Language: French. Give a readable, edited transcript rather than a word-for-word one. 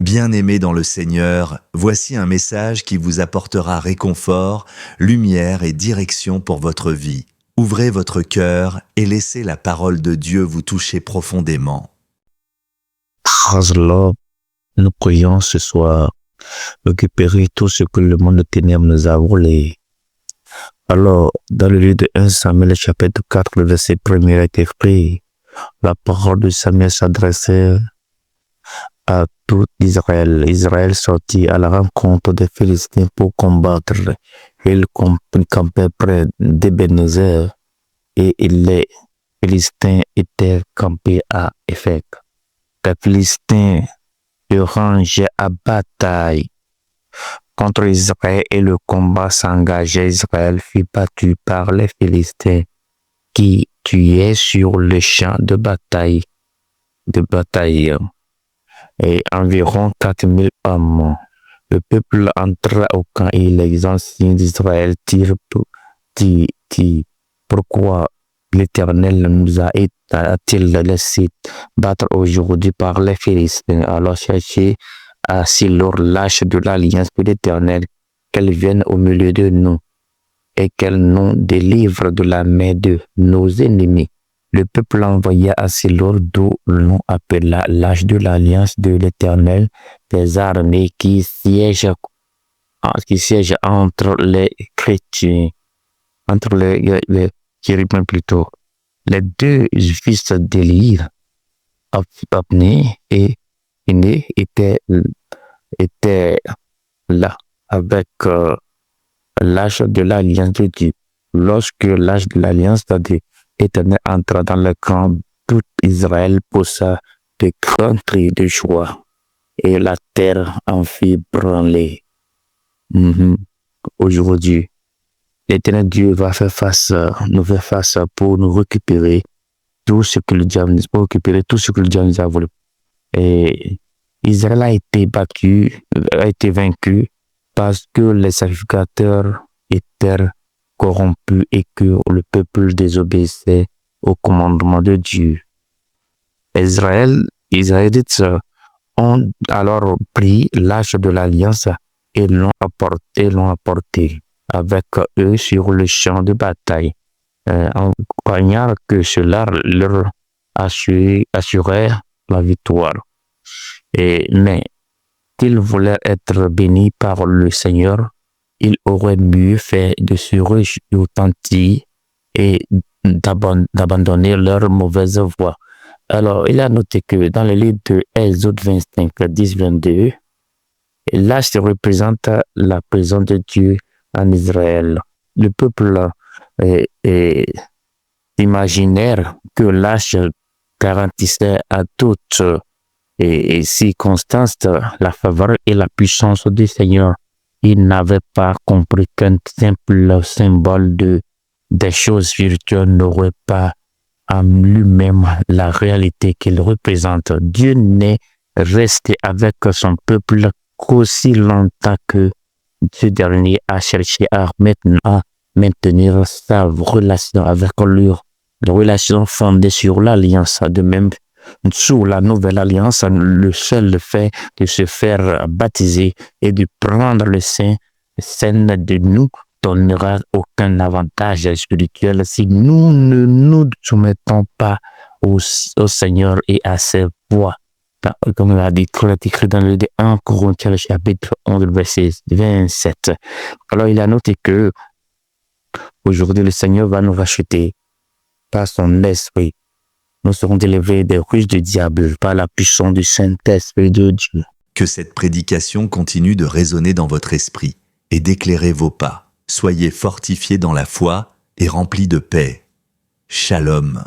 Bien-aimés dans le Seigneur, voici un message qui vous apportera réconfort, lumière et direction pour votre vie. Ouvrez votre cœur et laissez la parole de Dieu vous toucher profondément. Alors, nous prions ce soir, récupérer tout ce que le monde de ténèbres nous a volé. Alors, dans le livre de 1 Samuel, chapitre 4, le verset 1 est écrit, la parole de Samuel s'adressait à tout Israël. Israël sortit à la rencontre des Philistins pour combattre. Ils campaient près d'Ebenezer et les Philistins étaient campés à Éphek. Les Philistins se rangeaient à bataille contre Israël et le combat s'engageait. Israël fut battu par les Philistins qui tuaient sur le champ de bataille. Et environ 4000 hommes. Le peuple entra au camp et les anciens d'Israël dirent pourquoi l'Éternel nous a-t-il laissé battre aujourd'hui par les Philistins? Alors cherchez à Silo l'âge de l'alliance de l'Éternel, qu'elle vienne au milieu de nous et qu'elle nous délivre de la main de nos ennemis. Le peuple envoya à Silo, d'où l'on appela l'âge de l'alliance de l'Éternel, des armées qui siègent entre les chrétiens, entre les chérubins plutôt. Les deux fils d'Élie, Ophni et Phiné, étaient là avec l'âge de l'alliance de Dieu. Lorsque l'âge de l'alliance de l'Éternel entra dans le camp, tout Israël poussa de grands cris de joie et la terre en fit branler. Aujourd'hui, l'Éternel Dieu va nous faire face pour nous récupérer tout ce que le diable nous a volé. Et Israël a été vaincu parce que les sacrificateurs étaient corrompus et que le peuple désobéissait au commandement de Dieu. Les Israélites ont alors pris l'âge de l'alliance et l'ont apporté avec eux sur le champ de bataille, en croyant que cela leur assurait la victoire. Mais s'ils voulaient être bénis par le Seigneur, il aurait mieux fait de se repentir et d'abandonner leur mauvaise voie. Alors, il a noté que dans le livre de Exode 25, 10-22, là, se représente la présence de Dieu en Israël. Le peuple imaginaire que l'âge garantissait à toutes et circonstances la faveur et la puissance du Seigneur. Il n'avait pas compris qu'un simple symbole des choses spirituelles n'aurait pas en lui-même la réalité qu'il représente. Dieu n'est resté avec son peuple qu'aussi longtemps que ce dernier a cherché à maintenir sa relation avec lui, la relation fondée sur l'alliance. De même, sous la nouvelle alliance, le seul fait de se faire baptiser et de prendre le Saint de nous donnera aucun avantage spirituel si nous ne nous soumettons pas au Seigneur et à ses voies. Comme il a dit, écrit dans le 1 Corinthiens chapitre 11, verset 27. Alors il a noté que aujourd'hui le Seigneur va nous racheter par son esprit. Nous serons délivrés des ruses du diable par la puissance du Saint-Esprit de Dieu. Que cette prédication continue de résonner dans votre esprit et d'éclairer vos pas. Soyez fortifiés dans la foi et remplis de paix. Shalom.